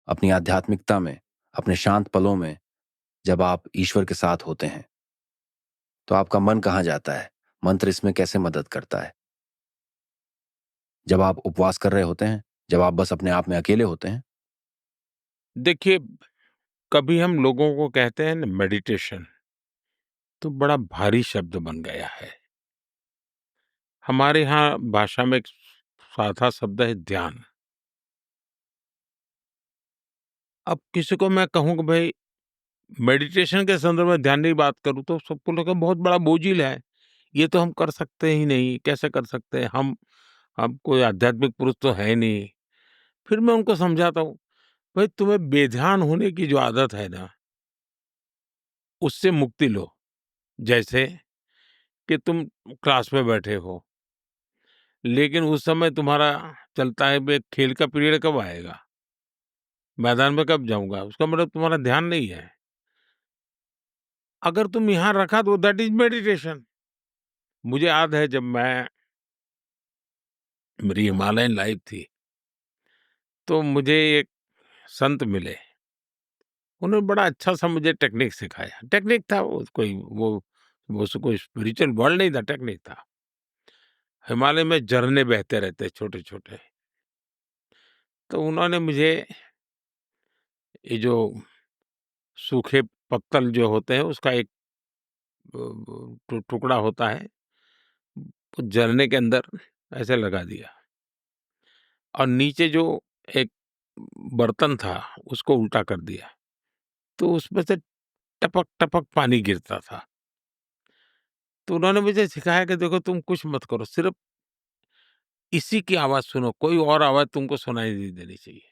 अपनी आध्यात्मिकता में, अपने शांत पलों में जब आप ईश्वर के साथ होते हैं, तो आपका मन कहाँ जाता है? मंत्र इसमें कैसे मदद करता है? जब आप उपवास कर रहे होते हैं, जब आप बस अपने आप में अकेले होते हैं? देखिए, कभी हम लोगों को कहते हैं ना मेडिटेशन, तो बड़ा भारी शब्द बन गया है। हमारे यहाँ भाषा में एक साधा शब्द है ध्यान। अब किसी को मैं कहूँ कि भई मेडिटेशन के संदर्भ में ध्यान की बात करूँ तो सबको लगेगा बहुत बड़ा बोझिल है। ये तो हम कर सकते ही नहीं, कैसे कर सकते हैं? हम कोई आध्यात्मिक पुरुष तो है नहीं। फिर मैं उनको समझाता हूँ, भई तुम्हें बेध्यान होने की जो आदत है ना, उससे मुक्ति लो। जैसे कि तुम क्लास में बैठे हो, लेकिन उस समय तुम्हारा चलता है बे खेल का पीरियड कब आएगा? मैदान में कब जाऊँगा? उसका मतलब तुम्हारा ध्यान नहीं है। अगर तुम यहाँ रखा तो दैट इज़ मेडिटेशन। मुझे याद है जब मेरी हिमालयन लाइफ़ थी, तो मुझे एक संत मिले। उन्होंने बड़ा अच्छा-सा मुझे टेक्निक सिखाया। टेक्निक था वो कोई स्पिरिचुअल वर्ड नहीं था, टेक्निक था। हिमालय में झरने बहते रहते छोटे-छोटे। तो उन्होंने मुझे ये जो सूखे पत्तल जो होते हैं उसका एक टुकड़ा होता है, वो झरने के अंदर ऐसे लगा दिया और नीचे जो एक बर्तन था उसको उल्टा कर दिया, तो उसमें से टपक-टपक पानी गिरता था। तो उन्होंने मुझे सिखाया कि देखो तुम कुछ मत करो, सिर्फ़ इसी की आवाज़ सुनो, कोई और आवाज़ तुमको सुनाई नहीं देनी चाहिए।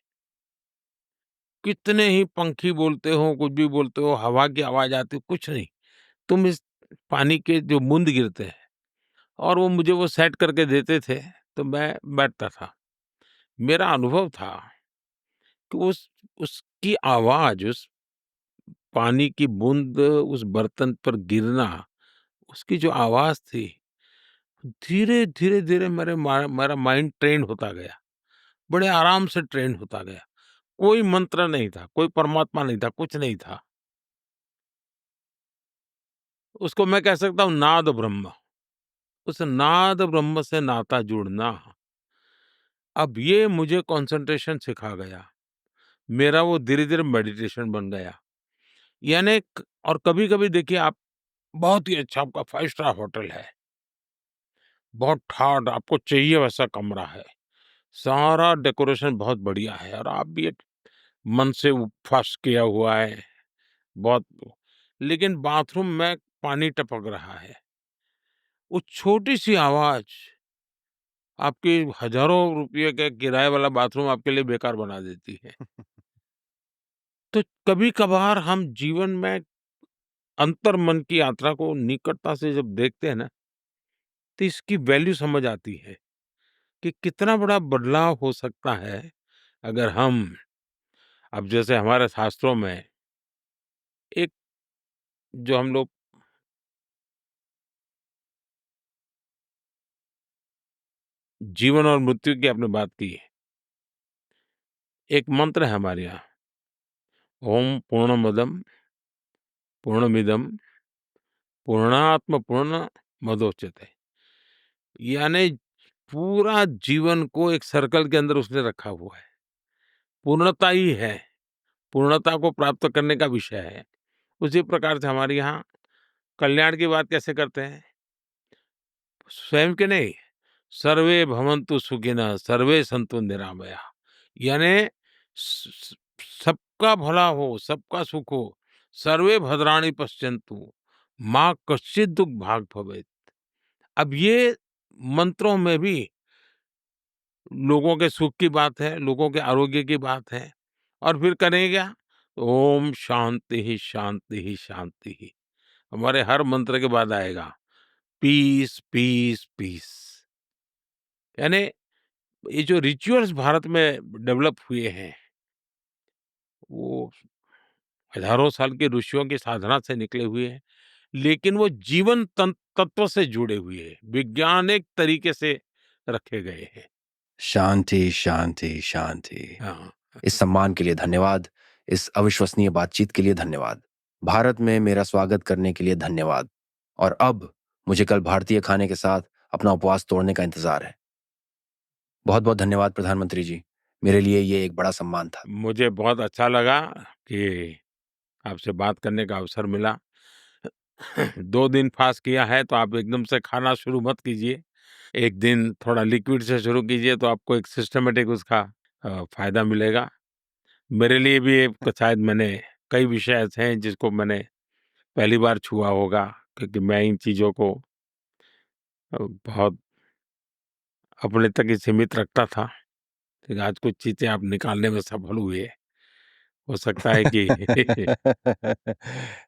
कितने ही पंखी बोलते हो, कुछ भी बोलते हो, हवा की आवाज़ आती हो, कुछ नहीं। तुम इस पानी के जो बूंद गिरते हैं और वो मुझे वो सेट करके देते थे, तो मैं बैठता था। मेरा अनुभव था कि उसकी आवाज़, उस पानी की बूंद उस बर्तन पर गिरना, उसकी जो आवाज़ थी, धीरे, धीरे, धीरे मेरा माइंड ट्रेन होता गया। बड़े आराम से ट्रेन होता गया। कोई मंत्र नहीं था, कोई परमात्मा नहीं था, कुछ नहीं था। उसको मैं कह सकता हूँ नाद ब्रह्म। उस नाद ब्रह्म से नाता जुड़ना, अब ये मुझे कंसंट्रेशन सिखा गया। मेरा वो धीरे-धीरे मेडिटेशन बन गया। यानी क और कभी-कभी देखिए आप बहुत ही अच्छा आपका 5 स्टार होटल है, बहुत ठाठ आपको चाहिए वैसा कमरा है, सारा डेकोरेशन बहुत बढ़िया है और आप भी एक मन से उपवास किया हुआ है, बहुत लेकिन बाथरूम में पानी टपक रहा है। वो छोटी-सी आवाज़ आपके हज़ारों रुपये के किराए वाला बाथरूम आपके लिए बेकार बना देती है। तो कभी-कभार हम जीवन में अंतर्मन की यात्रा को निकटता से जब देखते हैं ना, तो इसकी वैल्यू समझ आती है कि कितना बड़ा बदलाव हो सकता है अगर हम अब जैसे हमारे शास्त्रों में एक जो हम लोग जीवन और मृत्यु की आपने बात की है, एक मंत्र है हमारे यहाँ, ओम पूर्णमदम पूर्णमिदम पूर्णात्म पूर्ण मदोच्यते। यानी पूरा जीवन को एक सर्कल के अंदर उसने रखा हुआ है। पूर्णता ही है, पूर्णता को प्राप्त करने का विषय है। उसी प्रकार से हमारे यहाँ कल्याण की बात कैसे करते हैं? स्वयं के नहीं, सर्वे भवन्तु सुखिनः, सर्वे सन्तु निरामयाः। यानी स स सबका भला हो, सबका सुख हो, सर्वे भद्राणि पश्यन्तु, माँ कश्चित् दुःख भाग् भवेत्। अब ये मंत्रों में भी लोगों के सुख की बात है, लोगों के आरोग्य की बात है और फिर करें क्या? ओम शांति ही शांति ही शांति ही। हमारे हर मंत्र के बाद आएगा पीस, पीस, पीस। यानी ये जो रिचुअल्स भारत में डेवलप हुए हैं, वो हज़ारों साल के ऋषियों की साधना से निकले हुए हैं, लेकिन वो जीवन तत्व से जुड़े हुए हैं, वैज्ञानिक तरीके से रखे गए हैं। शांति, शांति, शांति। हाँ। इस सम्मान के लिए धन्यवाद। इस अविश्वसनीय बातचीत के लिए धन्यवाद। भारत में मेरा स्वागत करने के लिए धन्यवाद। और अब मुझे कल भारतीय खाने के साथ अपना उपवास तोड़ने का इंतजार है। बहुत बहुत धन्यवाद प्रधानमंत्री जी। मेरे लिए ये एक बड़ा सम्मान था। मुझे बहुत अच्छा लगा कि आपसे बात करने का अवसर मिला। 2 दिन फास्ट किया है तो आप एकदम से खाना शुरू मत कीजिए। एक दिन थोड़ा लिक्विड से शुरू कीजिए तो आपको एक सिस्टमैटिक उसका फ़ायदा मिलेगा। मेरे लिए भी एक शायद मैंने कई विषय ऐसे हैं जिसको मैंने पहली बार छुआ होगा, क्योंकि मैं इन चीज़ों को बहुत अपने तक ही सीमित रखता था। लेकिन आज कुछ चीज़ें आप निकालने में सफल हुए। हो सकता है कि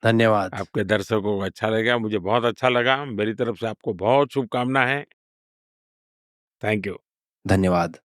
धन्यवाद। आपके दर्शकों को अच्छा लगेगा। मुझे बहुत अच्छा लगा। मेरी तरफ से आपको बहुत शुभकामना है। Thank you. धन्यवाद।